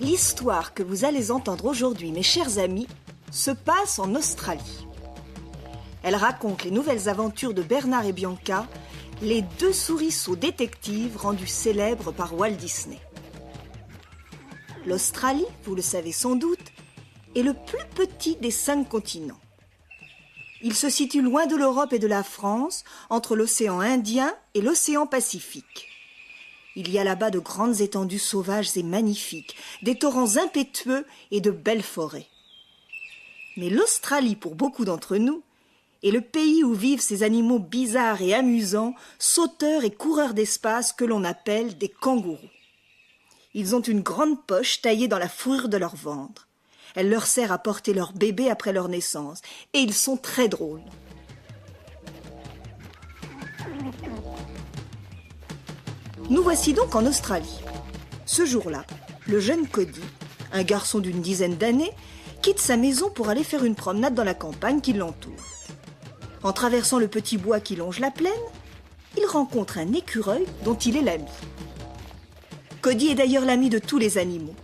L'histoire que vous allez entendre aujourd'hui, mes chers amis, se passe en Australie. Elle raconte les nouvelles aventures de Bernard et Bianca, les deux souriceaux détectives rendus célèbres par Walt Disney. L'Australie, vous le savez sans doute, est le plus petit des 5 continents. Il se situe loin de l'Europe et de la France, entre l'océan Indien et l'océan Pacifique. Il y a là-bas de grandes étendues sauvages et magnifiques, des torrents impétueux et de belles forêts. Mais l'Australie, pour beaucoup d'entre nous, est le pays où vivent ces animaux bizarres et amusants, sauteurs et coureurs d'espace que l'on appelle des kangourous. Ils ont une grande poche taillée dans la fourrure de leur ventre. Elle leur sert à porter leur bébé après leur naissance, et ils sont très drôles. Nous voici donc en Australie. Ce jour-là, le jeune Cody, un garçon d'une dizaine d'années, quitte sa maison pour aller faire une promenade dans la campagne qui l'entoure. En traversant le petit bois qui longe la plaine, il rencontre un écureuil dont il est l'ami. Cody est d'ailleurs l'ami de tous les animaux.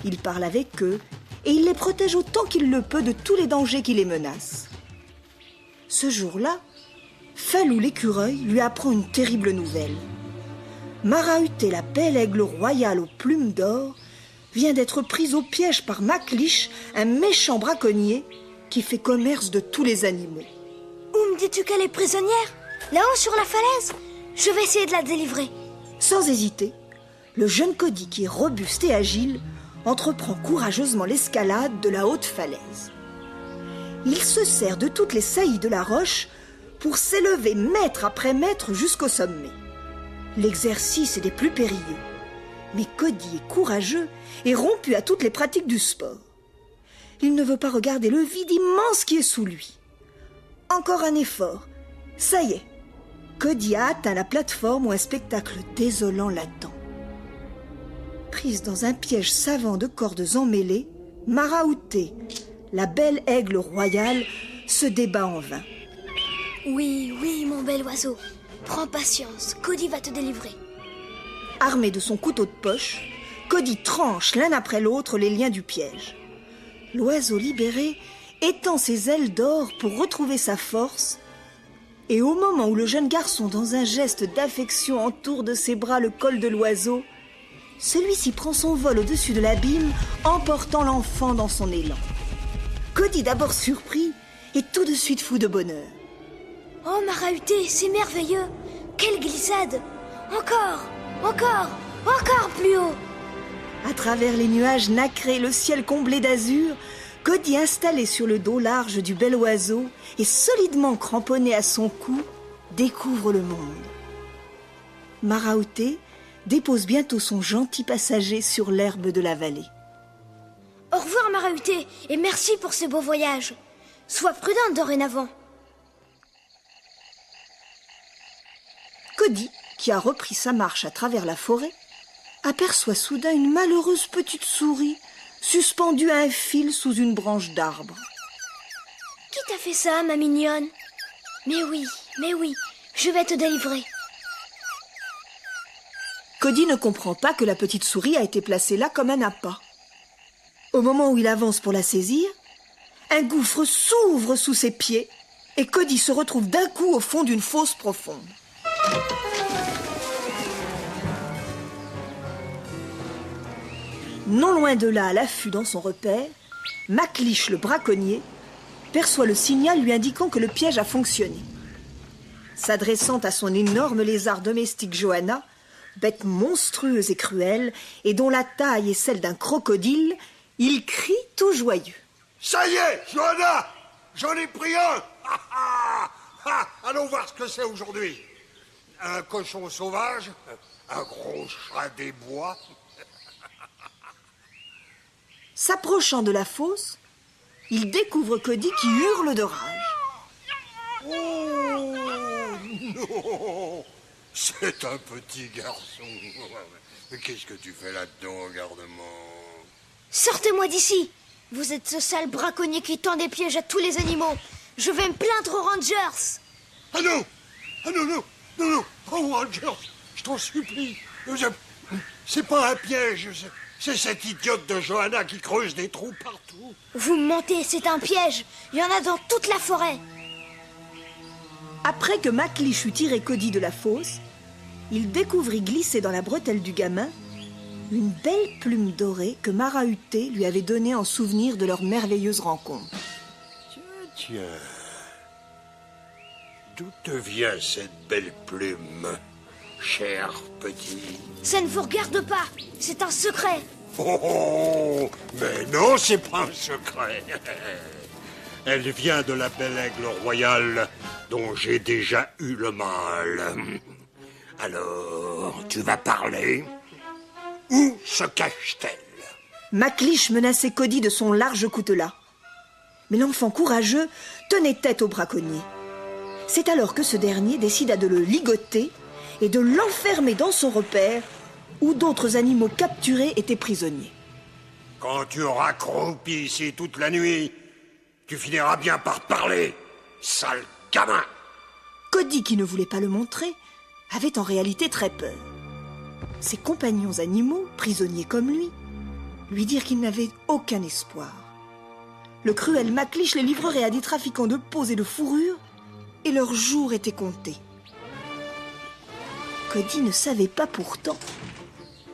Il parle avec eux et il les protège autant qu'il le peut de tous les dangers qui les menacent. Ce jour-là, Falou l'écureuil lui apprend une terrible nouvelle. Marahuté, la belle aigle royale aux plumes d'or, vient d'être prise au piège par Maclich, un méchant braconnier qui fait commerce de tous les animaux. Où me dis-tu qu'elle est prisonnière? Là-haut sur la falaise? Je vais essayer de la délivrer. Sans hésiter, le jeune Cody, qui est robuste et agile, entreprend courageusement l'escalade de la haute falaise. Il se sert de toutes les saillies de la roche pour s'élever mètre après mètre jusqu'au sommet. L'exercice est des plus périlleux, mais Cody est courageux et rompu à toutes les pratiques du sport. Il ne veut pas regarder le vide immense qui est sous lui. Encore un effort. Ça y est, Cody a atteint la plateforme où un spectacle désolant l'attend. Prise dans un piège savant de cordes emmêlées, Marahuté, la belle aigle royale, se débat en vain. Oui, oui, mon bel oiseau. Prends patience, Cody va te délivrer. Armé de son couteau de poche, Cody tranche l'un après l'autre les liens du piège. L'oiseau libéré étend ses ailes d'or pour retrouver sa force, et au moment où le jeune garçon, dans un geste d'affection, entoure de ses bras le col de l'oiseau, celui-ci prend son vol au-dessus de l'abîme, emportant l'enfant dans son élan. Cody, d'abord surpris, est tout de suite fou de bonheur. Oh, Marahuté, c'est merveilleux. Quelle glissade. Encore, encore, encore plus haut. À travers les nuages nacrés, le ciel comblé d'azur, Cody, installé sur le dos large du bel oiseau et solidement cramponné à son cou, découvre le monde. Marahuté dépose bientôt son gentil passager sur l'herbe de la vallée. Au revoir, Marahuté, et merci pour ce beau voyage. Sois prudente dorénavant. Cody, qui a repris sa marche à travers la forêt, aperçoit soudain une malheureuse petite souris suspendue à un fil sous une branche d'arbre. Qui t'a fait ça, ma mignonne? Mais oui, je vais te délivrer. Cody ne comprend pas que la petite souris a été placée là comme un appât. Au moment où il avance pour la saisir, un gouffre s'ouvre sous ses pieds et Cody se retrouve d'un coup au fond d'une fosse profonde. Non loin de là, à l'affût dans son repère, Maclich, le braconnier, perçoit le signal lui indiquant que le piège a fonctionné. S'adressant à son énorme lézard domestique Johanna, bête monstrueuse et cruelle, et dont la taille est celle d'un crocodile, il crie tout joyeux. « Ça y est, Johanna, j'en ai pris un. Allons voir ce que c'est aujourd'hui. Un cochon sauvage, un gros chat des bois. » S'approchant de la fosse, il découvre Cody qui hurle de rage. Oh non, c'est un petit garçon. Mais qu'est-ce que tu fais là-dedans, garde-moi? Sortez-moi d'ici. Vous êtes ce sale braconnier qui tend des pièges à tous les animaux. Je vais me plaindre aux Rangers. Ah non, oh Rangers, t'en supplie. C'est pas un piège, c'est cette idiote de Johanna qui creuse des trous partout. Vous me mentez, c'est un piège. Il y en a dans toute la forêt. Après que McLeish eut tiré Cody de la fosse, il découvrit glissée dans la bretelle du gamin une belle plume dorée que Marahuté lui avait donnée en souvenir de leur merveilleuse rencontre. Tiens. D'où te vient cette belle plume, cher petit? Ça ne vous regarde pas, c'est un secret. Oh, mais non, c'est pas un secret. Elle vient de la belle aigle royale dont j'ai déjà eu le mal. Alors, tu vas parler? Où se cache-t-elle? McLeish menaçait Cody de son large coutelas. Mais l'enfant courageux tenait tête au braconnier. C'est alors que ce dernier décida de le ligoter et de l'enfermer dans son repère où d'autres animaux capturés étaient prisonniers. Quand tu auras croupi ici toute la nuit, tu finiras bien par parler, sale gamin. Cody, qui ne voulait pas le montrer, avait en réalité très peur. Ses compagnons animaux, prisonniers comme lui dirent qu'ils n'avaient aucun espoir. Le cruel McLeish les livrerait à des trafiquants de peaux et de fourrures, et leurs jours étaient comptés. Cody ne savait pas pourtant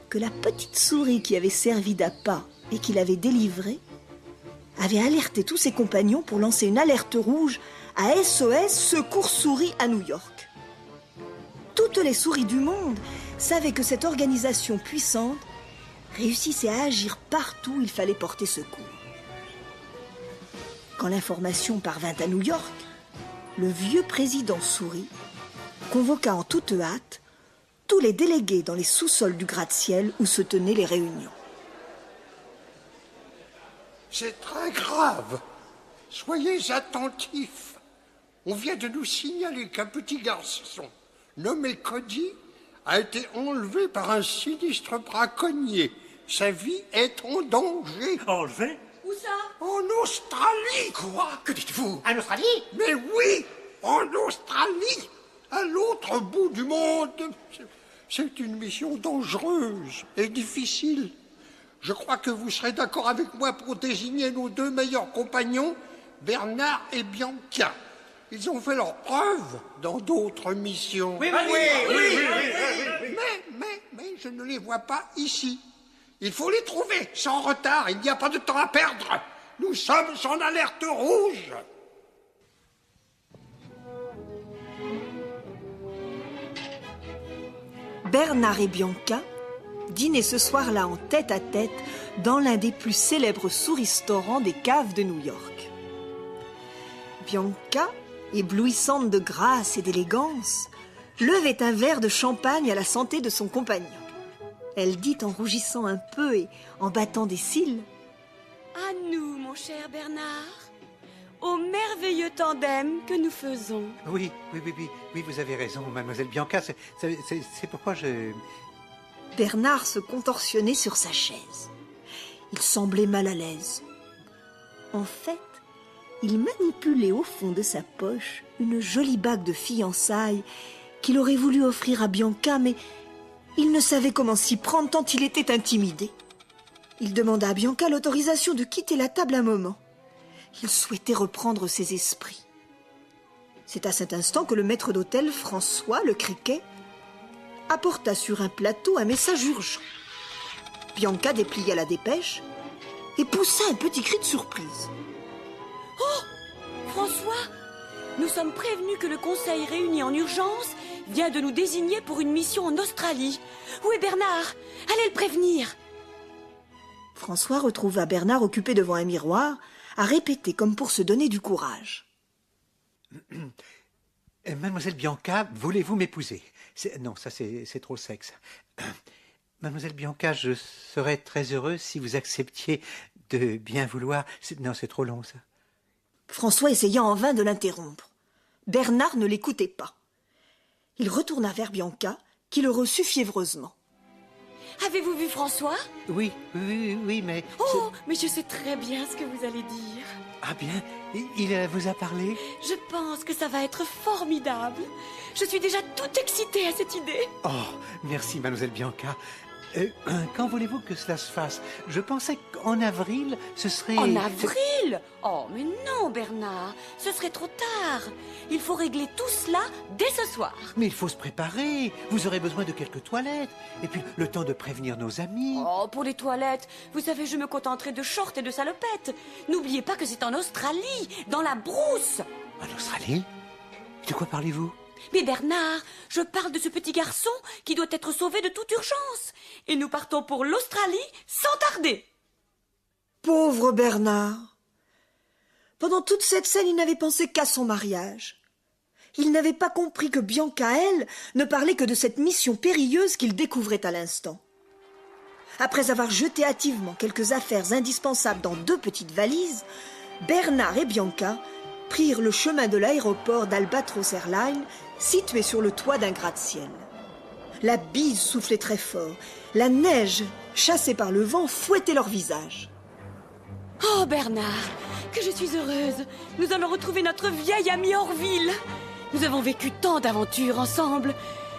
que la petite souris qui avait servi d'appât et qui l'avait délivré avait alerté tous ses compagnons pour lancer une alerte rouge à SOS Secours Souris à New York. Toutes les souris du monde savaient que cette organisation puissante réussissait à agir partout où il fallait porter secours. Quand l'information parvint à New York, le vieux président souris convoqua en toute hâte tous les délégués dans les sous-sols du gratte-ciel où se tenaient les réunions. C'est très grave. Soyez attentifs. On vient de nous signaler qu'un petit garçon nommé Cody a été enlevé par un sinistre braconnier. Sa vie est en danger. Enlevé? Où ça? En Australie. Quoi? Que dites-vous? En Australie? Mais oui, en Australie, à l'autre bout du monde. C'est une mission dangereuse et difficile. Je crois que vous serez d'accord avec moi pour désigner nos deux meilleurs compagnons, Bernard et Bianca. Ils ont fait leurs preuves dans d'autres missions. Oui. Mais je ne les vois pas ici. Il faut les trouver, sans retard. Il n'y a pas de temps à perdre. Nous sommes en alerte rouge. Bernard et Bianca dînaient ce soir-là en tête-à-tête dans l'un des plus célèbres sous-restaurants des caves de New York. Bianca, éblouissante de grâce et d'élégance, levait un verre de champagne à la santé de son compagnon. Elle dit en rougissant un peu et en battant des cils: À nous, mon cher Bernard, au merveilleux tandem que nous faisons. Oui, vous avez raison, mademoiselle Bianca, c'est pourquoi je... Bernard se contorsionnait sur sa chaise. Il semblait mal à l'aise. En fait, il manipulait au fond de sa poche une jolie bague de fiançailles qu'il aurait voulu offrir à Bianca, mais il ne savait comment s'y prendre tant il était intimidé. Il demanda à Bianca l'autorisation de quitter la table un moment. Il souhaitait reprendre ses esprits. C'est à cet instant que le maître d'hôtel, François, le criquet, apporta sur un plateau un message urgent. Bianca déplia la dépêche et poussa un petit cri de surprise. François, nous sommes prévenus que le conseil réuni en urgence vient de nous désigner pour une mission en Australie. Où est Bernard? Allez le prévenir. François retrouva Bernard occupé devant un miroir, à répéter comme pour se donner du courage. Mademoiselle Bianca, voulez-vous m'épouser? Non, ça c'est trop sexe. Mademoiselle Bianca, je serais très heureux si vous acceptiez de bien vouloir... Non, c'est trop long, ça. François essaya en vain de l'interrompre. Bernard ne l'écoutait pas. Il retourna vers Bianca, qui le reçut fiévreusement. Avez-vous vu François? Oui, mais... Oh, mais je sais très bien ce que vous allez dire. Ah bien, il vous a parlé? Je pense que ça va être formidable. Je suis déjà toute excitée à cette idée. Oh, merci, mademoiselle Bianca. Quand voulez-vous que cela se fasse? Je pensais qu'en avril, ce serait... En avril? Oh, mais non, Bernard. Ce serait trop tard. Il faut régler tout cela dès ce soir. Mais il faut se préparer. Vous aurez besoin de quelques toilettes. Et puis, le temps de prévenir nos amis. Oh, pour les toilettes, vous savez, je me contenterai de shorts et de salopettes. N'oubliez pas que c'est en Australie, dans la brousse. En Australie? De quoi parlez-vous? Mais Bernard, je parle de ce petit garçon qui doit être sauvé de toute urgence. Et nous partons pour l'Australie sans tarder. Pauvre Bernard. Pendant toute cette scène, il n'avait pensé qu'à son mariage. Il n'avait pas compris que Bianca, elle, ne parlait que de cette mission périlleuse qu'il découvrait à l'instant. Après avoir jeté hâtivement quelques affaires indispensables dans 2 petites valises, Bernard et Bianca prirent le chemin de l'aéroport d'Albatros Airlines, situé sur le toit d'un gratte-ciel. La bise soufflait très fort. La neige, chassée par le vent, fouettait leur visage. Oh Bernard, que je suis heureuse. Nous allons retrouver notre vieil ami Orville. Nous avons vécu tant d'aventures ensemble.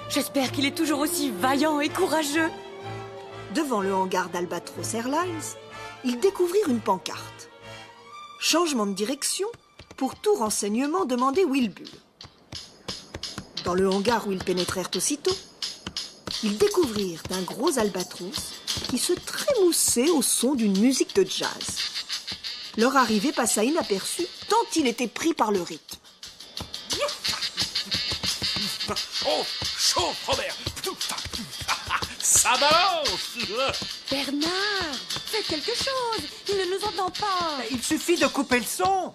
J'espère qu'il est toujours aussi vaillant et courageux. Devant le hangar d'Albatros Airlines, ils découvrirent une pancarte. Changement de direction, pour tout renseignement, demandez Wilbur. Dans le hangar où ils pénétrèrent aussitôt, ils découvrirent un gros albatros qui se trémoussait au son d'une musique de jazz. Leur arrivée passa inaperçue tant il était pris par le rythme. Oh, chaud, Robert. Ça balance. Bernard, faites quelque chose. Il ne nous entend pas. Il suffit de couper le son.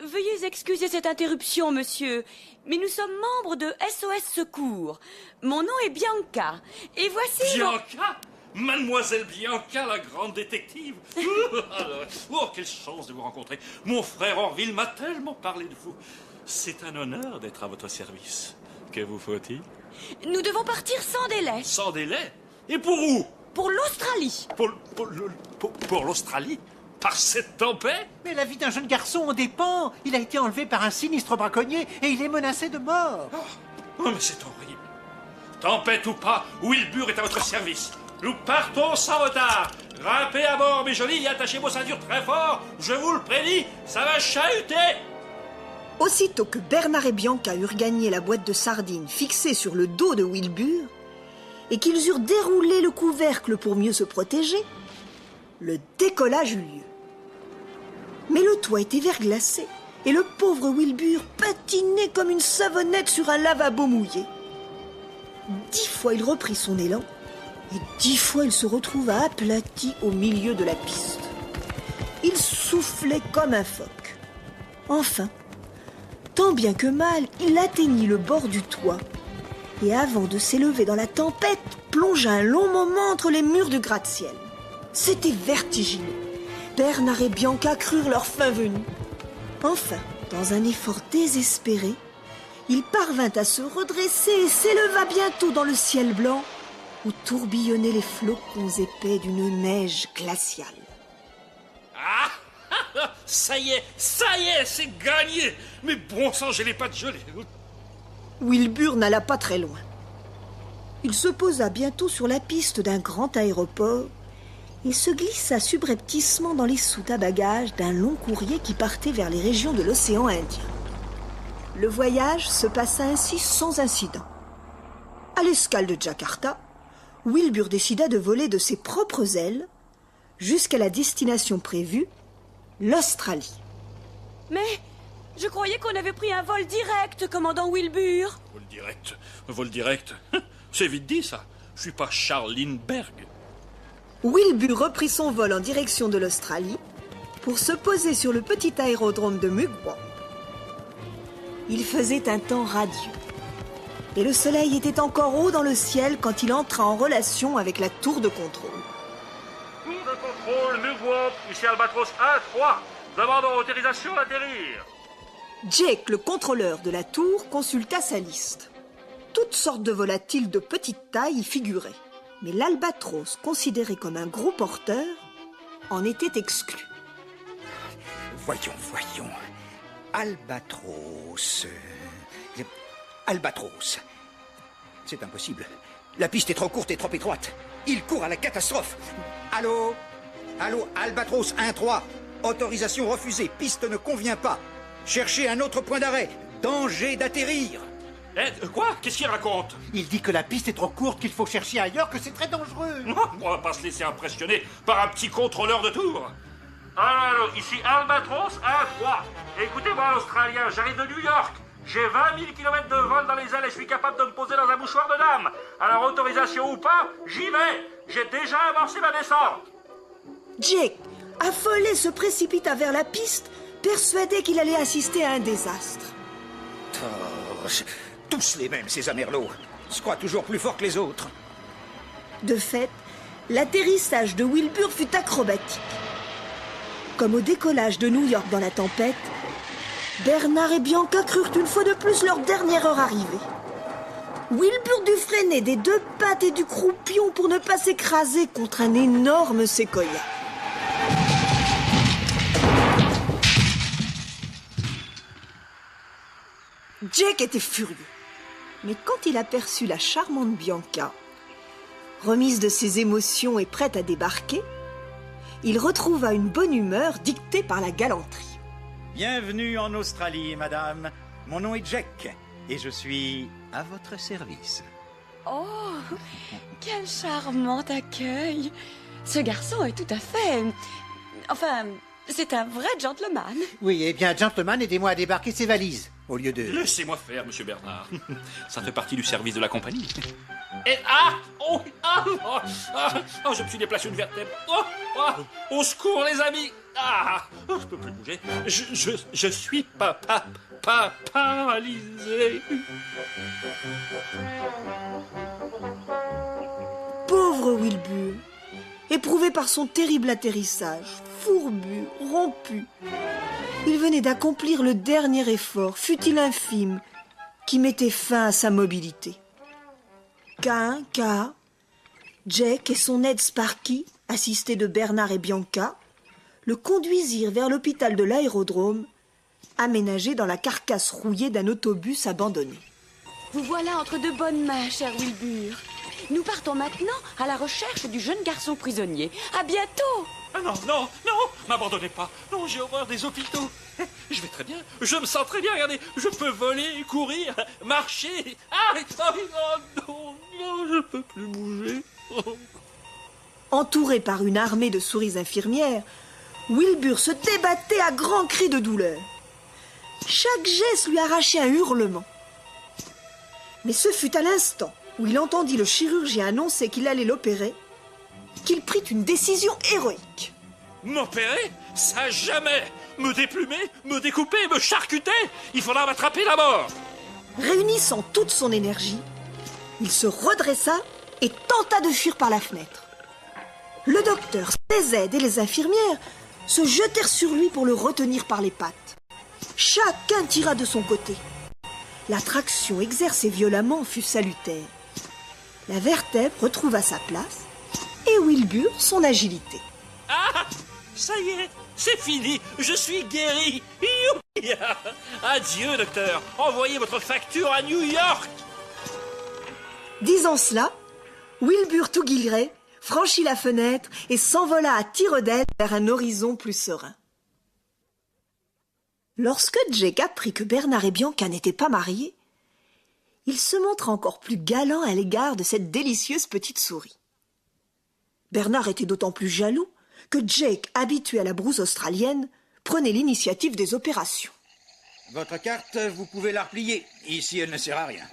Veuillez excuser cette interruption, monsieur, mais nous sommes membres de SOS Secours. Mon nom est Bianca, et voici... Bianca? Mademoiselle Bianca, la grande détective. Oh, quelle chance de vous rencontrer. Mon frère Orville m'a tellement parlé de vous. C'est un honneur d'être à votre service. Que vous faut-il? Nous devons partir sans délai. Sans délai? Et pour où? Pour l'Australie. Pour l'Australie? Par cette tempête? Mais la vie d'un jeune garçon en dépend. Il a été enlevé par un sinistre braconnier et il est menacé de mort. Oh, mais c'est horrible. Tempête ou pas, Wilbur est à votre service. Nous partons sans retard. Grimpez à bord, mes jolis, et attachez vos ceintures très fort. Je vous le prédis, ça va chahuter. Aussitôt que Bernard et Bianca eurent gagné la boîte de sardines fixée sur le dos de Wilbur et qu'ils eurent déroulé le couvercle pour mieux se protéger, le décollage eut lieu. Mais le toit était verglacé et le pauvre Wilbur patinait comme une savonnette sur un lavabo mouillé. 10 fois il reprit son élan et 10 fois il se retrouva aplati au milieu de la piste. Il soufflait comme un phoque. Enfin, tant bien que mal, il atteignit le bord du toit et avant de s'élever dans la tempête, plongea un long moment entre les murs du gratte-ciel. C'était vertigineux. Bernard et Bianca crurent leur fin venue. Enfin, dans un effort désespéré, il parvint à se redresser et s'éleva bientôt dans le ciel blanc où tourbillonnaient les flocons épais d'une neige glaciale. Ah, ça y est, c'est gagné. Mais bon sang, j'ai les pattes gelées. Wilbur n'alla pas très loin. Il se posa bientôt sur la piste d'un grand aéroport et se glissa subrepticement dans les soutes à bagages d'un long courrier qui partait vers les régions de l'océan Indien. Le voyage se passa ainsi sans incident. À l'escale de Jakarta, Wilbur décida de voler de ses propres ailes jusqu'à la destination prévue, l'Australie. Mais je croyais qu'on avait pris un vol direct, commandant Wilbur. Vol direct. C'est vite dit, ça. Je suis pas Charles Lindbergh. Wilbur reprit son vol en direction de l'Australie pour se poser sur le petit aérodrome de Mugwump. Il faisait un temps radieux et le soleil était encore haut dans le ciel quand il entra en relation avec la tour de contrôle. Tour de contrôle, Mugwump, ici Albatros 1-3. Demandons autorisation à atterrir. Jake, le contrôleur de la tour, consulta sa liste. Toutes sortes de volatiles de petite taille y figuraient. Mais l'albatros, considéré comme un gros porteur, en était exclu. Voyons. Albatros. Albatros. C'est impossible. La piste est trop courte et trop étroite. Il court à la catastrophe. Allô, Albatros 1-3. Autorisation refusée. Piste ne convient pas. Cherchez un autre point d'arrêt. Danger d'atterrir. Quoi? Qu'est-ce qu'il raconte? Il dit que la piste est trop courte, qu'il faut chercher ailleurs, que c'est très dangereux. On va pas se laisser impressionner par un petit contrôleur de tour. Allô, ici Albatros 1-3. Écoutez-moi, Australien, j'arrive de New York. J'ai 20 000 km de vol dans les ailes et je suis capable de me poser dans un mouchoir de dame. Alors, autorisation ou pas, j'y vais. J'ai déjà amorcé ma descente. Jake, affolé, se précipita vers la piste, persuadé qu'il allait assister à un désastre. Tous les mêmes, ces amerlots. Se croient toujours plus forts que les autres. De fait, l'atterrissage de Wilbur fut acrobatique. Comme au décollage de New York dans la tempête, Bernard et Bianca crurent une fois de plus leur dernière heure arrivée. Wilbur dut freiner des 2 pattes et du croupion pour ne pas s'écraser contre un énorme séquoia. Jake était furieux. Mais quand il aperçut la charmante Bianca, remise de ses émotions et prête à débarquer, il retrouva une bonne humeur dictée par la galanterie. Bienvenue en Australie, madame. Mon nom est Jack et je suis à votre service. Oh, quel charmant accueil. Ce garçon est tout à fait... Enfin, c'est un vrai gentleman. Oui, eh bien, gentleman, aidez-moi à débarquer ces valises, au lieu de... Laissez-moi faire, monsieur Bernard. Ça fait partie du service de la compagnie. Je me suis déplacé une vertèbre. Au secours, les amis. Je peux plus bouger. Je suis paralysé. Pauvre Wilbur, éprouvé par son terrible atterrissage, fourbu, rompu. Il venait d'accomplir le dernier effort, fût-il infime, qui mettait fin à sa mobilité. Cain, K, Jack et son aide Sparky, assistés de Bernard et Bianca, le conduisirent vers l'hôpital de l'aérodrome, aménagé dans la carcasse rouillée d'un autobus abandonné. Vous voilà entre de bonnes mains, cher Wilbur. Nous partons maintenant à la recherche du jeune garçon prisonnier. À bientôt. Non, m'abandonnez pas. Non, j'ai horreur des hôpitaux. Je vais très bien, je me sens très bien, regardez. Je peux voler, courir, marcher. Non, je peux plus bouger. Entouré par une armée de souris infirmières, Wilbur se débattait à grands cris de douleur. Chaque geste lui arrachait un hurlement. Mais ce fut à l'instant où il entendit le chirurgien annoncer qu'il allait l'opérer qu'il prit une décision héroïque. M'opérer? Ça jamais! Me déplumer, me découper, me charcuter! Il faudra m'attraper la mort! Réunissant toute son énergie, il se redressa et tenta de fuir par la fenêtre. Le docteur, ses aides et les infirmières se jetèrent sur lui pour le retenir par les pattes. Chacun tira de son côté. La traction exercée violemment fut salutaire. La vertèbre retrouva sa place et Wilbur son agilité. Ça y est, c'est fini, je suis guéri. Youpi! Adieu, docteur. Envoyez votre facture à New York. Disant cela, Wilbur tout guilleret franchit la fenêtre et s'envola à tire-d'aile vers un horizon plus serein. Lorsque Jake apprit que Bernard et Bianca n'étaient pas mariés, il se montra encore plus galant à l'égard de cette délicieuse petite souris. Bernard était d'autant plus jaloux que Jake, habitué à la brousse australienne, prenait l'initiative des opérations. Votre carte, vous pouvez la replier. Ici, elle ne sert à rien.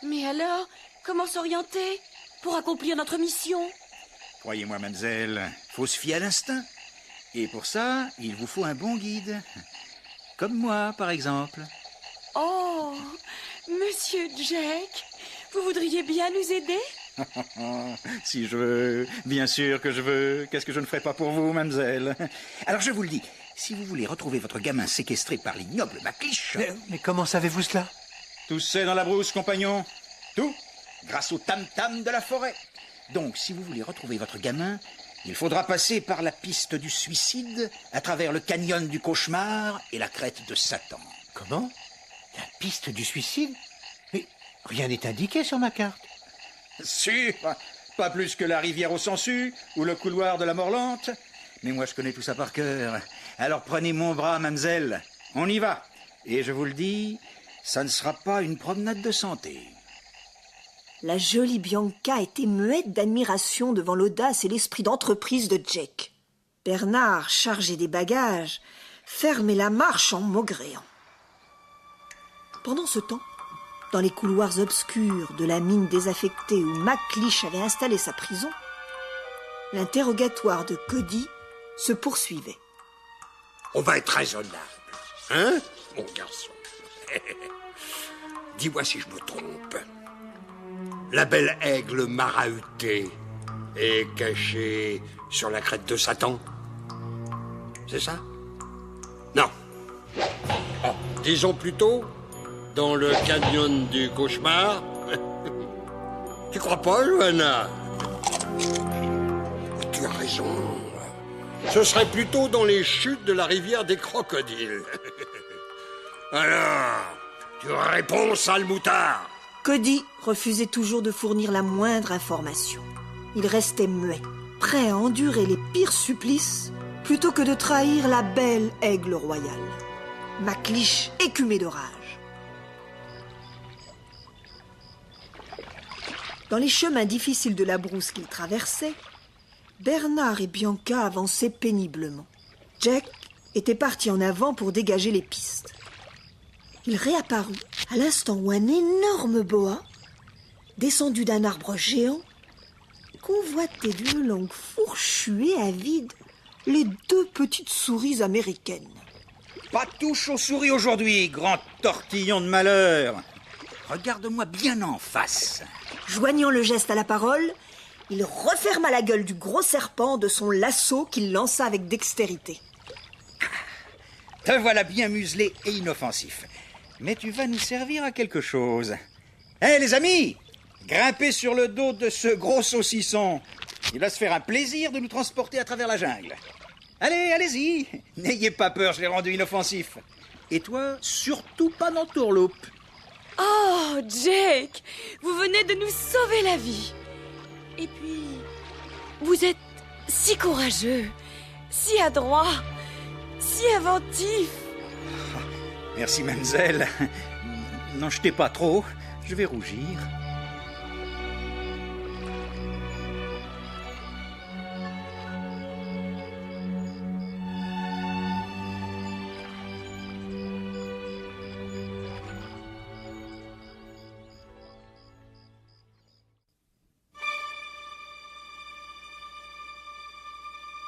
Mais alors, comment s'orienter pour accomplir notre mission? Croyez-moi, mademoiselle, faut se fier à l'instinct. Et pour ça, il vous faut un bon guide. Comme moi, par exemple. Oh, Monsieur Jack, vous voudriez bien nous aider? Si je veux, bien sûr que je veux. Qu'est-ce que je ne ferai pas pour vous, mademoiselle? Alors je vous le dis, si vous voulez retrouver votre gamin séquestré par l'ignoble McLeish... Mais comment savez-vous cela? Tous c'est dans la brousse, compagnon. Tout grâce au tam-tam de la forêt. Donc, si vous voulez retrouver votre gamin, il faudra passer par la piste du suicide, à travers le canyon du cauchemar et la crête de Satan. Comment? La piste du suicide? Mais rien n'est indiqué sur ma carte. Si, pas plus que la rivière aux sangsues ou le couloir de la Morlante. Mais moi, je connais tout ça par cœur. Alors prenez mon bras, mademoiselle. On y va. Et je vous le dis, ça ne sera pas une promenade de santé. La jolie Bianca était muette d'admiration devant l'audace et l'esprit d'entreprise de Jack. Bernard, chargé des bagages, fermait la marche en maugréant. Pendant ce temps, dans les couloirs obscurs de la mine désaffectée où McLeish avait installé sa prison, l'interrogatoire de Cody se poursuivait. On va être raisonnable, hein, mon garçon? Dis-moi si je me trompe. La belle aigle marahutée est cachée sur la crête de Satan. C'est ça? Non. Oh, disons plutôt dans le canyon du cauchemar. Tu crois pas, Johanna? Tu as raison. Ce serait plutôt dans les chutes de la rivière des crocodiles. Alors, tu réponds, sale moutard. Cody refusait toujours de fournir la moindre information. Il restait muet, prêt à endurer les pires supplices plutôt que de trahir la belle aigle royale. McLeish écumait de rage. Dans les chemins difficiles de la brousse qu'ils traversaient, Bernard et Bianca avançaient péniblement. Jack était parti en avant pour dégager les pistes. Il réapparut à l'instant où un énorme boa, descendu d'un arbre géant, convoitait d'une langue fourchue et avide les deux petites souris américaines. Pas touche aux souris aujourd'hui, grand tortillon de malheur. Regarde-moi bien en face. Joignant le geste à la parole, il referma la gueule du gros serpent de son lasso qu'il lança avec dextérité. Te voilà bien muselé et inoffensif. Mais tu vas nous servir à quelque chose. Hé, les amis, grimpez sur le dos de ce gros saucisson. Il va se faire un plaisir de nous transporter à travers la jungle. Allez, allez-y. N'ayez pas peur, je l'ai rendu inoffensif. Et toi, surtout pas d'entourloupe. Oh, Jake, vous venez de nous sauver la vie. Et puis, vous êtes si courageux, si adroit, si inventif. Merci, mademoiselle. N'en jetez pas trop, je vais rougir.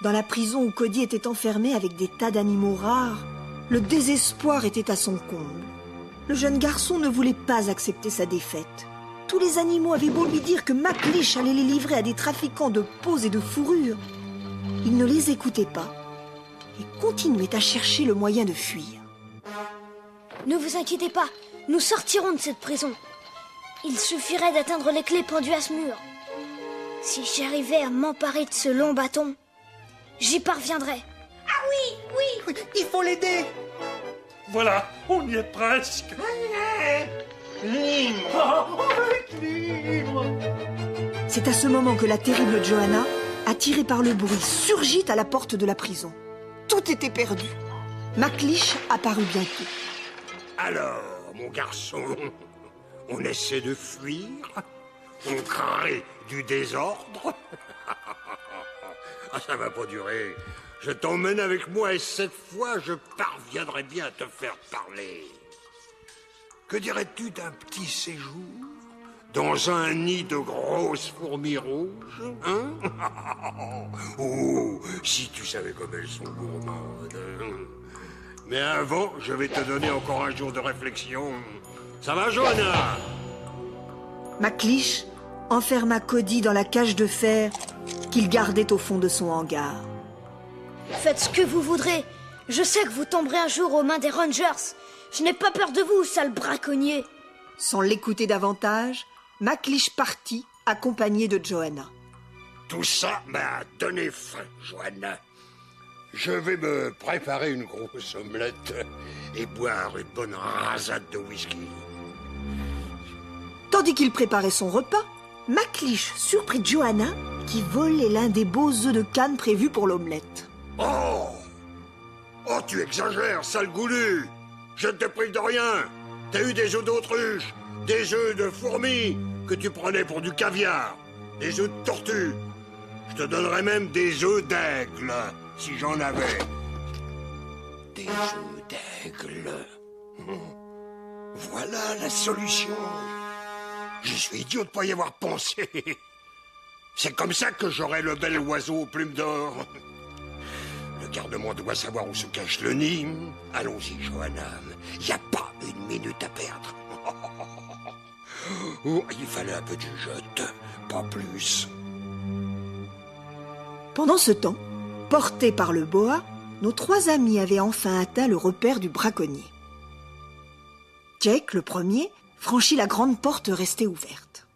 Dans la prison où Cody était enfermé avec des tas d'animaux rares, le désespoir était à son comble. Le jeune garçon ne voulait pas accepter sa défaite. Tous les animaux avaient beau lui dire que McLeish allait les livrer à des trafiquants de peaux et de fourrures. Il ne les écoutait pas et continuait à chercher le moyen de fuir. Ne vous inquiétez pas, nous sortirons de cette prison. Il suffirait d'atteindre les clés pendues à ce mur. Si j'arrivais à m'emparer de ce long bâton, j'y parviendrai. Ah oui, oui, il faut l'aider. Voilà, on y est presque. C'est à ce moment que la terrible Johanna, attirée par le bruit, surgit à la porte de la prison. Tout était perdu. McLeish apparut bientôt. Alors, mon garçon, on essaie de fuir? On crée du désordre? Ah, ça va pas durer. Je t'emmène avec moi et cette fois, je parviendrai bien à te faire parler. Que dirais-tu d'un petit séjour dans un nid de grosses fourmis rouges, hein? Oh, si tu savais comme elles sont gourmandes. Mais avant, je vais te donner encore un jour de réflexion. Ça va, Johanna? McLeish enferma Cody dans la cage de fer qu'il gardait au fond de son hangar. Faites ce que vous voudrez. Je sais que vous tomberez un jour aux mains des Rangers. Je n'ai pas peur de vous, sale braconnier. Sans l'écouter davantage, McLeish partit, accompagné de Johanna. Tout ça m'a donné faim, Johanna. Je vais me préparer une grosse omelette et boire une bonne rasade de whisky. Tandis qu'il préparait son repas, McLeish surprit Johanna qui volait l'un des beaux œufs de Cannes prévus pour l'omelette. Oh! Oh, tu exagères, sale goulu! Je ne te prive de rien! T'as eu des œufs d'autruche, des œufs de fourmis que tu prenais pour du caviar, des œufs de tortue. Je te donnerais même des œufs d'aigle, si j'en avais. Des œufs d'aigle. Voilà la solution. Je suis idiot de ne pas y avoir pensé. C'est comme ça que j'aurai le bel oiseau aux plumes d'or. Le garde-monde doit savoir où se cache le nid. Allons-y, Johanna. Il n'y a pas une minute à perdre. Oh, il fallait un peu de jugeote, pas plus. Pendant ce temps, portés par le boa, nos 3 amis avaient enfin atteint le repère du braconnier. Jake, le premier, franchit la grande porte restée ouverte.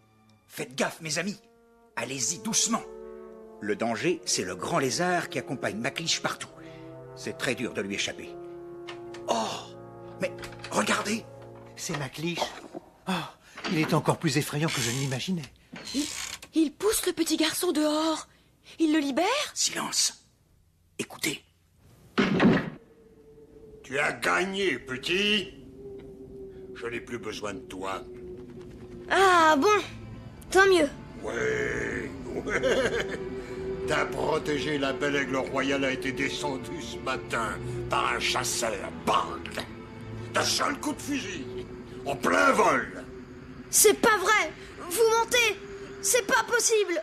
Faites gaffe, mes amis. Allez-y doucement. Le danger, c'est le grand lézard qui accompagne McLeish partout. C'est très dur de lui échapper. Oh! Mais regardez! C'est McLeish. Oh, il est encore plus effrayant que je ne l'imaginais. Il pousse le petit garçon dehors. Il le libère? Silence. Écoutez. Tu as gagné, petit. Je n'ai plus besoin de toi. Ah bon, tant mieux. Ouais. Ta protégée, la belle aigle royale, a été descendue ce matin par un chasseur. Bang! D'un seul coup de fusil. En plein vol. C'est pas vrai. Vous mentez. C'est pas possible.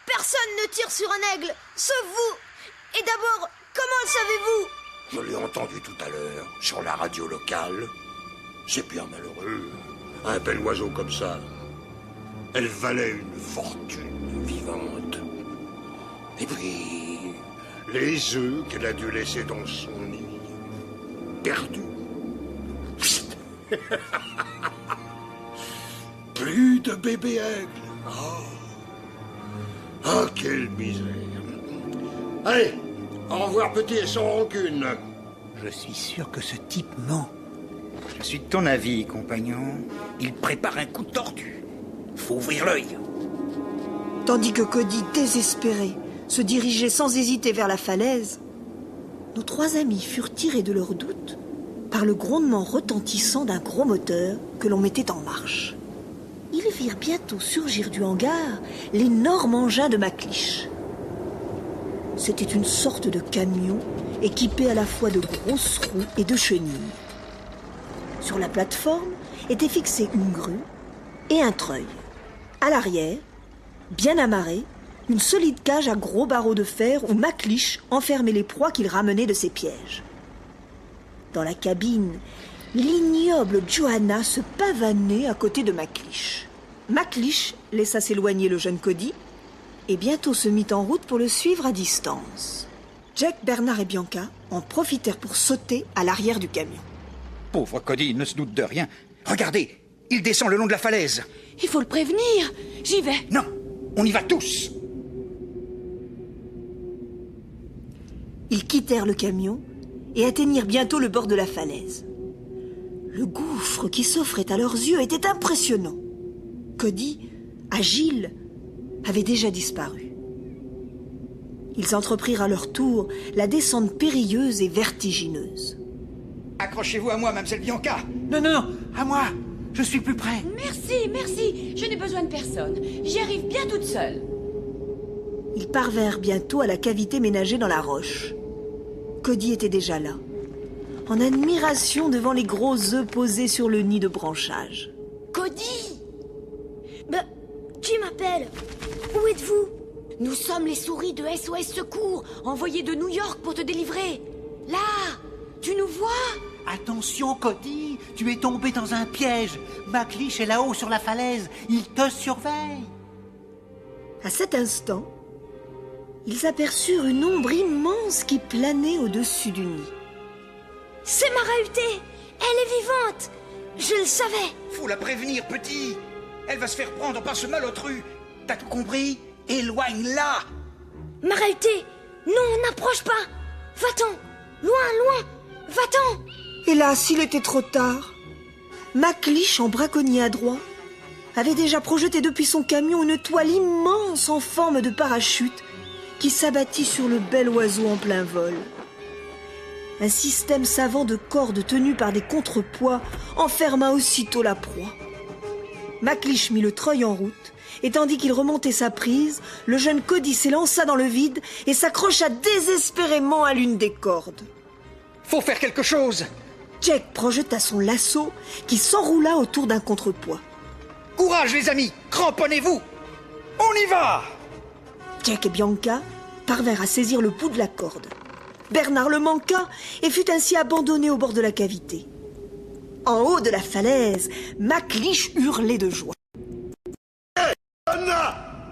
Personne ne tire sur un aigle, sauf vous. Et d'abord, comment le savez-vous? Je l'ai entendu tout à l'heure, sur la radio locale. C'est bien malheureux. Un bel oiseau comme ça. Elle valait une fortune vivante. Et puis, les œufs qu'elle a dû laisser dans son nid. Perdus. Plus de bébé aigle. Oh, quelle misère. Allez, au revoir petit et sans rancune. Je suis sûr que ce type ment. Je suis de ton avis, compagnon. Il prépare un coup tordu. Faut ouvrir l'œil. Tandis que Cody, désespéré, se dirigeait sans hésiter vers la falaise, nos 3 amis furent tirés de leur doute par le grondement retentissant d'un gros moteur que l'on mettait en marche. Ils virent bientôt surgir du hangar l'énorme engin de McLeish. C'était une sorte de camion équipé à la fois de grosses roues et de chenilles. Sur la plateforme était fixée une grue et un treuil. À l'arrière, bien amarré, une solide cage à gros barreaux de fer où McLeish enfermait les proies qu'il ramenait de ses pièges. Dans la cabine, l'ignoble Johanna se pavanait à côté de McLeish. McLeish laissa s'éloigner le jeune Cody et bientôt se mit en route pour le suivre à distance. Jack, Bernard et Bianca en profitèrent pour sauter à l'arrière du camion. Pauvre Cody, il ne se doute de rien. Regardez, il descend le long de la falaise. Il faut le prévenir. J'y vais. Non, on y va tous. Ils quittèrent le camion et atteignirent bientôt le bord de la falaise. Le gouffre qui s'offrait à leurs yeux était impressionnant. Cody, agile, avait déjà disparu. Ils entreprirent à leur tour la descente périlleuse et vertigineuse. Accrochez-vous à moi, mademoiselle Bianca. Non, non, non, à moi. Je suis plus près. Merci, merci. Je n'ai besoin de personne. J'y arrive bien toute seule. Ils parvinrent bientôt à la cavité ménagée dans la roche. Cody était déjà là, en admiration devant les gros œufs posés sur le nid de branchage. Cody! Bah, qui m'appelle? Où êtes-vous? Nous sommes les souris de SOS Secours, envoyés de New York pour te délivrer. Là, tu nous vois? Attention, Cody, tu es tombé dans un piège. McLeish est là-haut sur la falaise. Il te surveille. À cet instant, ils aperçurent une ombre immense qui planait au-dessus du nid. C'est ma Rahuté! Elle est vivante! Je le savais! Faut la prévenir, petit. Elle va se faire prendre par ce malotru. T'as tout compris? Éloigne-la. Marauté, non, n'approche pas. Va-t'en, loin, va-t'en. Hélas, il était trop tard. McLeish, en braconnier adroit, avait déjà projeté depuis son camion une toile immense en forme de parachute qui s'abattit sur le bel oiseau en plein vol. Un système savant de cordes tenues par des contrepoids enferma aussitôt la proie. McLeish mit le treuil en route, et tandis qu'il remontait sa prise, le jeune Cody s'élança dans le vide et s'accrocha désespérément à l'une des cordes. Faut faire quelque chose. Jack projeta son lasso qui s'enroula autour d'un contrepoids. Courage, les amis, cramponnez-vous. On y va. Jack et Bianca parvinrent à saisir le bout de la corde. Bernard le manqua et fut ainsi abandonné au bord de la cavité. En haut de la falaise, McLeish hurlait de joie. Anna!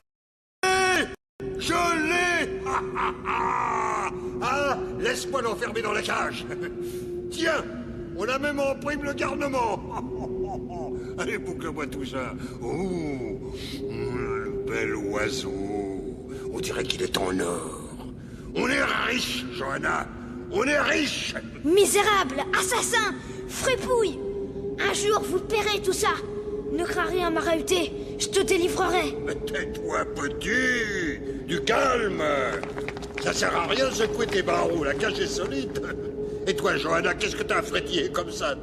Je l'ai! Ah, laisse-moi l'enfermer dans la cage. Tiens, on a même en prime le garnement. Allez, boucle-moi tout ça. Oh, le bel oiseau. On dirait qu'il est en or. On est riche, Johanna. On est riche. Misérable, assassin, fripouille. Un jour, vous paierez tout ça. Ne crains rien, Marauté, je te délivrerai. Tais-toi, petit. Du calme. Ça sert à rien de secouer tes barreaux, la cage est solide. Et toi, Johanna, qu'est-ce que t'as frétillé comme ça?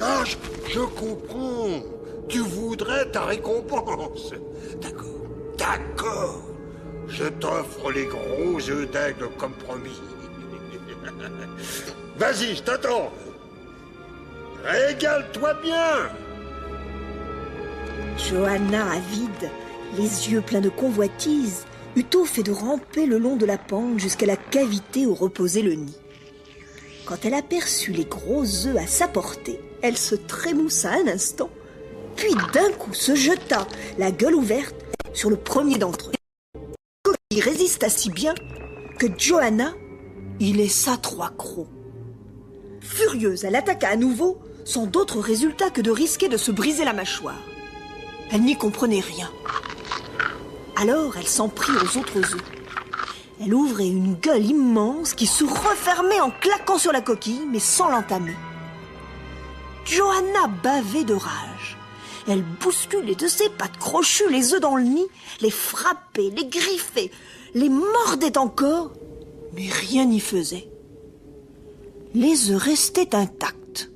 Ah, je comprends. Tu voudrais ta récompense. D'accord. Je t'offre les gros œufs d'aigle comme promis. Vas-y, je t'attends. Régale-toi bien. Johanna, avide, les yeux pleins de convoitise, eut au fait de ramper le long de la pente jusqu'à la cavité où reposait le nid. Quand elle aperçut les gros œufs à sa portée, elle se trémoussa un instant, puis d'un coup se jeta, la gueule ouverte, sur le premier d'entre eux. Cody résista si bien que Johanna y laissa 3 crocs. Furieuse, elle attaqua à nouveau, sans d'autre résultat que de risquer de se briser la mâchoire. Elle n'y comprenait rien. Alors elle s'en prit aux autres œufs. Elle ouvrait une gueule immense qui se refermait en claquant sur la coquille, mais sans l'entamer. Johanna bavait de rage. Elle bousculait de ses pattes crochues les œufs dans le nid, les frappait, les griffait, les mordait encore, mais rien n'y faisait. Les œufs restaient intacts.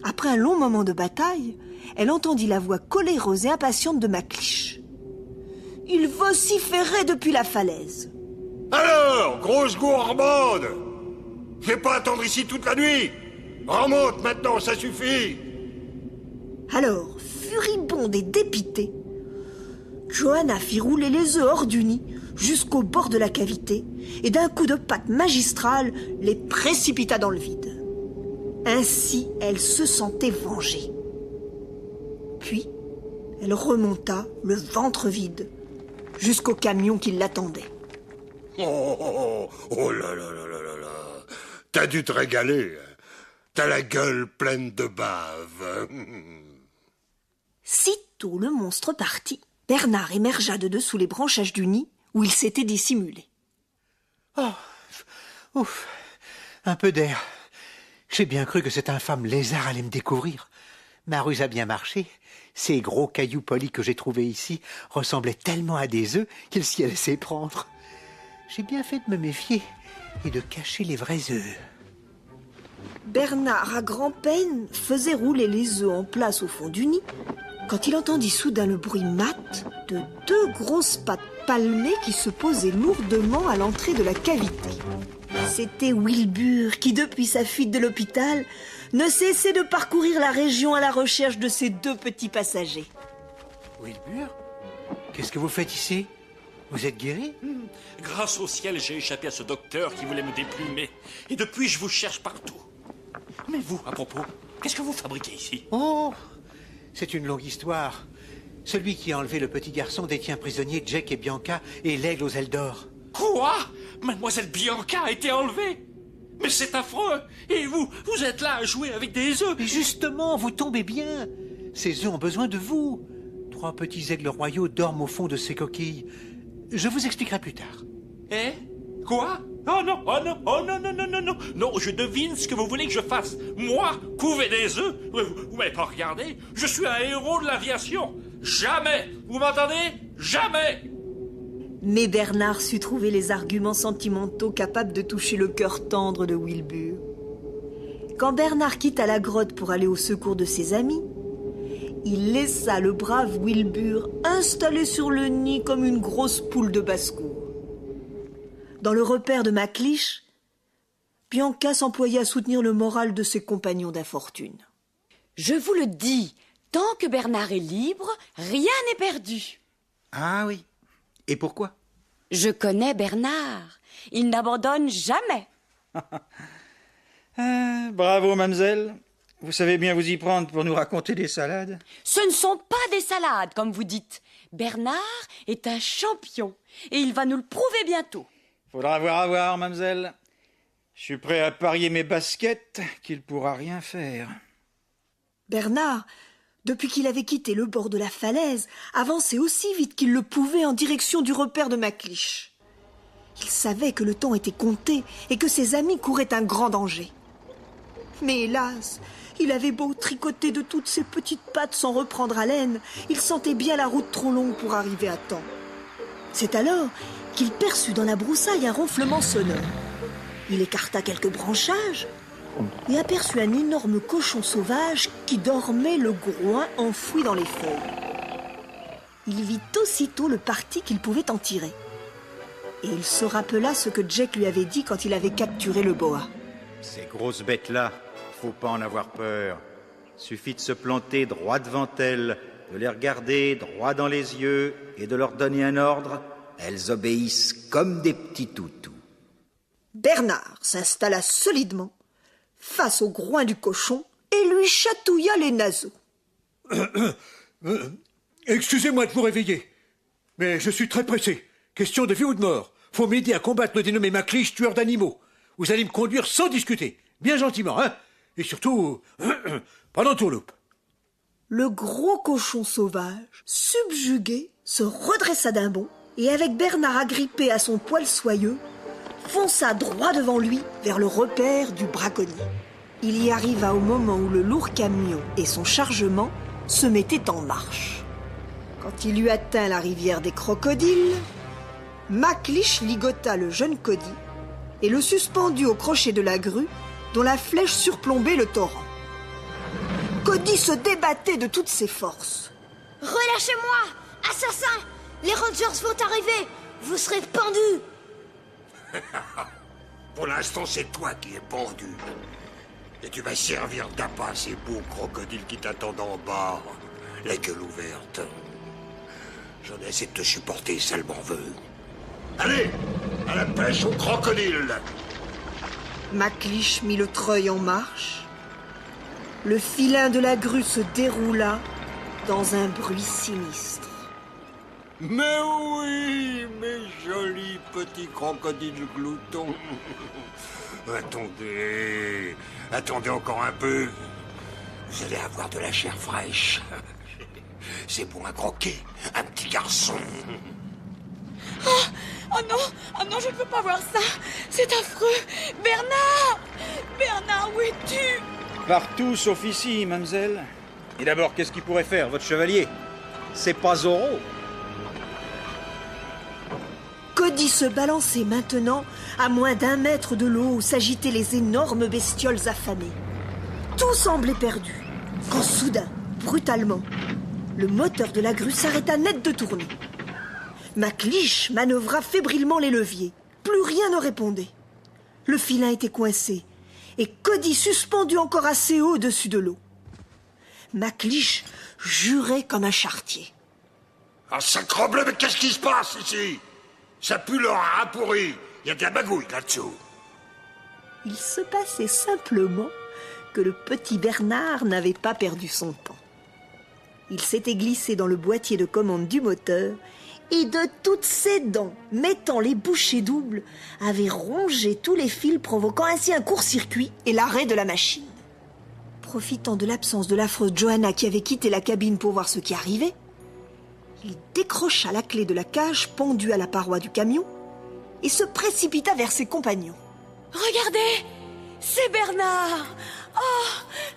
Après un long moment de bataille, elle entendit la voix coléreuse et impatiente de McLeish. Il vociférait depuis la falaise. Alors, grosse gourmande, je vais pas attendre ici toute la nuit. Remonte maintenant, ça suffit. Alors, furibonde et dépitée, Johanna fit rouler les œufs hors du nid jusqu'au bord de la cavité et d'un coup de patte magistral les précipita dans le vide. Ainsi, elle se sentait vengée. Puis, elle remonta, le ventre vide, jusqu'au camion qui l'attendait. Oh là là là là là là. T'as dû te régaler. T'as la gueule pleine de bave. Sitôt le monstre partit, Bernard émergea de dessous les branchages du nid où il s'était dissimulé. Oh, ouf, un peu d'air. J'ai bien cru que cet infâme lézard allait me découvrir. Ma ruse a bien marché. Ces gros cailloux polis que j'ai trouvés ici ressemblaient tellement à des œufs qu'il s'y a laissé prendre. J'ai bien fait de me méfier et de cacher les vrais œufs. Bernard, à grand-peine, faisait rouler les œufs en place au fond du nid, quand il entendit soudain le bruit mat de 2 grosses pattes palmées qui se posaient lourdement à l'entrée de la cavité. C'était Wilbur qui, depuis sa fuite de l'hôpital, ne cessait de parcourir la région à la recherche de ses 2 petits passagers. Wilbur, qu'est-ce que vous faites ici? Vous êtes guéri? Grâce au ciel, j'ai échappé à ce docteur qui voulait me déplumer. Et depuis, je vous cherche partout. Mais vous, à propos, qu'est-ce que vous fabriquez ici? Oh, c'est une longue histoire. Celui qui a enlevé le petit garçon détient prisonniers Jack et Bianca et l'aigle aux ailes d'or. Quoi? Mademoiselle Bianca a été enlevée? Mais c'est affreux! Et vous êtes là à jouer avec des œufs? Mais justement, vous tombez bien. Ces œufs ont besoin de vous. 3 petits aigles royaux dorment au fond de ces coquilles. Je vous expliquerai plus tard. Eh? Quoi? Oh non, oh non, oh non, non, non, non, non. Non, je devine ce que vous voulez que je fasse. Moi, couver des œufs? Vous m'avez pas regardé? Je suis un héros de l'aviation. Jamais! Vous m'entendez? Jamais! Mais Bernard sut trouver les arguments sentimentaux capables de toucher le cœur tendre de Wilbur. Quand Bernard quitta la grotte pour aller au secours de ses amis, il laissa le brave Wilbur installé sur le nid comme une grosse poule de basse-cour. Dans le repère de McLeish, Bianca s'employait à soutenir le moral de ses compagnons d'infortune. Je vous le dis, tant que Bernard est libre, rien n'est perdu. Ah oui. Et pourquoi? Je connais Bernard. Il n'abandonne jamais. Bravo, mademoiselle. Vous savez bien vous y prendre pour nous raconter des salades. Ce ne sont pas des salades, comme vous dites. Bernard est un champion et il va nous le prouver bientôt. Faudra voir, mademoiselle. Je suis prêt à parier mes baskets qu'il pourra rien faire. Bernard, depuis qu'il avait quitté le bord de la falaise, avançait aussi vite qu'il le pouvait en direction du repère de McLeish. Il savait que le temps était compté et que ses amis couraient un grand danger. Mais hélas, il avait beau tricoter de toutes ses petites pattes sans reprendre haleine, il sentait bien la route trop longue pour arriver à temps. C'est alors qu'il perçut dans la broussaille un ronflement sonore. Il écarta quelques branchages et aperçut un énorme cochon sauvage qui dormait le groin enfoui dans les feuilles. Il vit aussitôt le parti qu'il pouvait en tirer. Et il se rappela ce que Jack lui avait dit quand il avait capturé le boa. Ces grosses bêtes-là, faut pas en avoir peur. Suffit de se planter droit devant elles, de les regarder droit dans les yeux et de leur donner un ordre. Elles obéissent comme des petits toutous. Bernard s'installa solidement face au groin du cochon et lui chatouilla les naseaux. Excusez-moi de vous réveiller, mais je suis très pressé. Question de vie ou de mort. Faut m'aider à combattre le dénommé McLeish, tueur d'animaux. Vous allez me conduire sans discuter, bien gentiment, hein? Et surtout, pas d'entourloupe. Le gros cochon sauvage, subjugué, se redressa d'un bond et avec Bernard agrippé à son poil soyeux, fonça droit devant lui vers le repère du braconnier. Il y arriva au moment où le lourd camion et son chargement se mettaient en marche. Quand il eut atteint la rivière des crocodiles, McLeish ligota le jeune Cody et le suspendit au crochet de la grue dont la flèche surplombait le torrent. Cody se débattait de toutes ses forces. « Relâchez-moi, assassin! Les Rangers vont arriver! Vous serez pendus !» Pour l'instant, c'est toi qui es pendu. Et tu vas servir d'appât à ces beaux crocodiles qui t'attendent en bas, la gueule ouverte. J'en ai assez de te supporter, sale m'en veut. Allez, à la pêche aux crocodiles! McLeish mit le treuil en marche. Le filin de la grue se déroula dans un bruit sinistre. Mais oui, mes jolis petits crocodiles gloutons. Attendez encore un peu. Vous allez avoir de la chair fraîche. C'est bon à croquer, un petit garçon. Oh non, je ne peux pas voir ça. C'est affreux. Bernard, où es-tu? Partout sauf ici, mademoiselle. Et d'abord, qu'est-ce qu'il pourrait faire, votre chevalier? C'est pas Zorro. Cody se balançait maintenant à moins d'1 mètre de l'eau où s'agitaient les énormes bestioles affamées. Tout semblait perdu, quand soudain, brutalement, le moteur de la grue s'arrêta net de tourner. McLeish manœuvra fébrilement les leviers. Plus rien ne répondait. Le filin était coincé et Cody suspendu encore assez haut au-dessus de l'eau. McLeish jurait comme un charretier. Ah, sacrebleu, mais qu'est-ce qui se passe ici? Ça pue le rat pourri. Il y a de la magouille là-dessous. Il se passait simplement que le petit Bernard n'avait pas perdu son temps. Il s'était glissé dans le boîtier de commande du moteur et de toutes ses dents, mettant les bouchées doubles, avait rongé tous les fils, provoquant ainsi un court-circuit et l'arrêt de la machine. Profitant de l'absence de l'affreuse Johanna qui avait quitté la cabine pour voir ce qui arrivait, Il décrocha la clé de la cage pendue à la paroi du camion et se précipita vers ses compagnons. Regardez, c'est Bernard. Oh,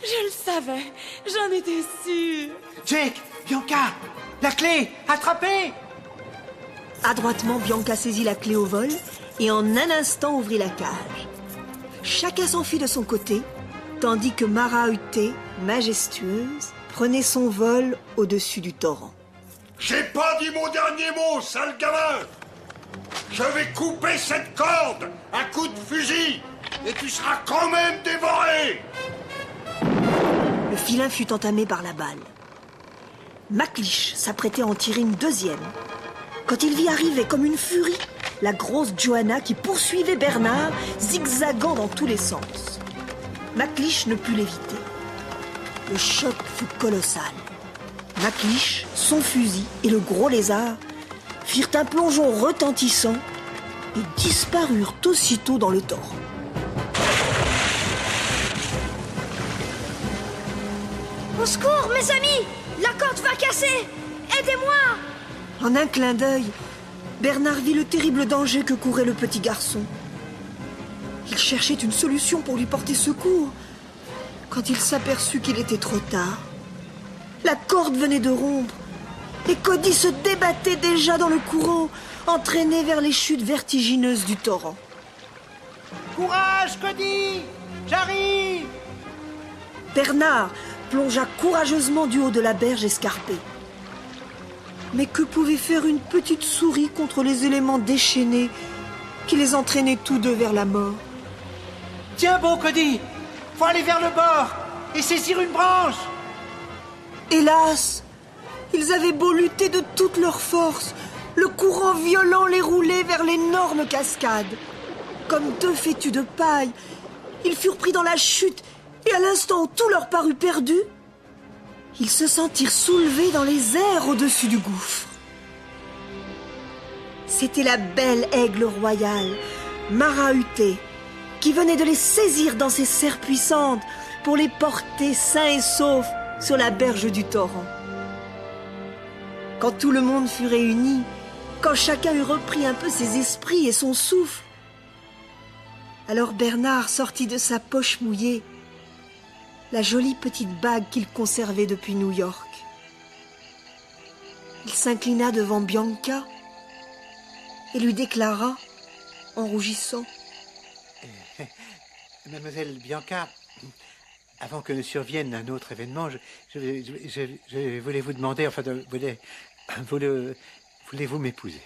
je le savais, j'en étais sûre. Jake, Bianca, la clé, attrapez! Adroitement, Bianca saisit la clé au vol et en un instant ouvrit la cage. Chacun s'enfuit de son côté, tandis que Mara-Utté, majestueuse, prenait son vol au-dessus du torrent. J'ai pas dit mon dernier mot, sale gamin! Je vais couper cette corde à coup de fusil et tu seras quand même dévoré! Le filin fut entamé par la balle. McLeish s'apprêtait à en tirer une deuxième, quand il vit arriver comme une furie la grosse Johanna qui poursuivait Bernard, zigzagant dans tous les sens. McLeish ne put l'éviter. Le choc fut colossal. McLeish, son fusil et le gros lézard firent un plongeon retentissant et disparurent aussitôt dans le torrent. Au secours, mes amis! La corde va casser! Aidez-moi! En un clin d'œil, Bernard vit le terrible danger que courait le petit garçon. Il cherchait une solution pour lui porter secours, quand il s'aperçut qu'il était trop tard. La corde venait de rompre, et Cody se débattait déjà dans le courant, entraîné vers les chutes vertigineuses du torrent. Courage, Cody! J'arrive! Bernard plongea courageusement du haut de la berge escarpée. Mais que pouvait faire une petite souris contre les éléments déchaînés qui les entraînaient tous deux vers la mort? Tiens bon, Cody! Faut aller vers le bord et saisir une branche! Hélas, ils avaient beau lutter de toute leur force, le courant violent les roulait vers l'énorme cascade. Comme deux fétus de paille, ils furent pris dans la chute et à l'instant où tout leur parut perdu, ils se sentirent soulevés dans les airs au-dessus du gouffre. C'était la belle aigle royale, Mara-Utté, qui venait de les saisir dans ses serres puissantes pour les porter sains et saufs sur la berge du torrent. Quand tout le monde fut réuni, quand chacun eut repris un peu ses esprits et son souffle, alors Bernard sortit de sa poche mouillée la jolie petite bague qu'il conservait depuis New York. Il s'inclina devant Bianca et lui déclara, en rougissant: Mademoiselle Bianca, avant que ne survienne un autre événement, je voulais vous demander, enfin, voulez-vous m'épouser?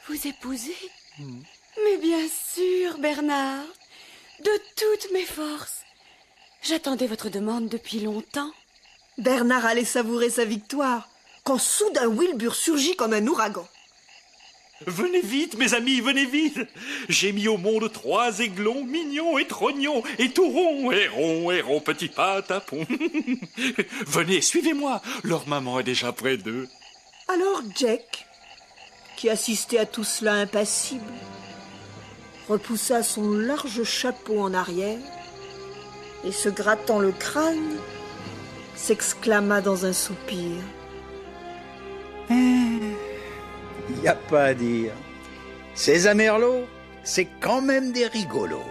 Vous épouser? Mais bien sûr, Bernard, de toutes mes forces. J'attendais votre demande depuis longtemps. Bernard allait savourer sa victoire, quand soudain Wilbur surgit comme un ouragan. Venez vite, mes amis, venez vite! J'ai mis au monde 3 aiglons mignons et trognons, et tout ronds, et ronds, petits patapons. Venez, suivez-moi, leur maman est déjà près d'eux. Alors Jack, qui assistait à tout cela impassible, repoussa son large chapeau en arrière et, se grattant le crâne, s'exclama dans un soupir: Y a pas à dire. Ces Amerlots, c'est quand même des rigolos.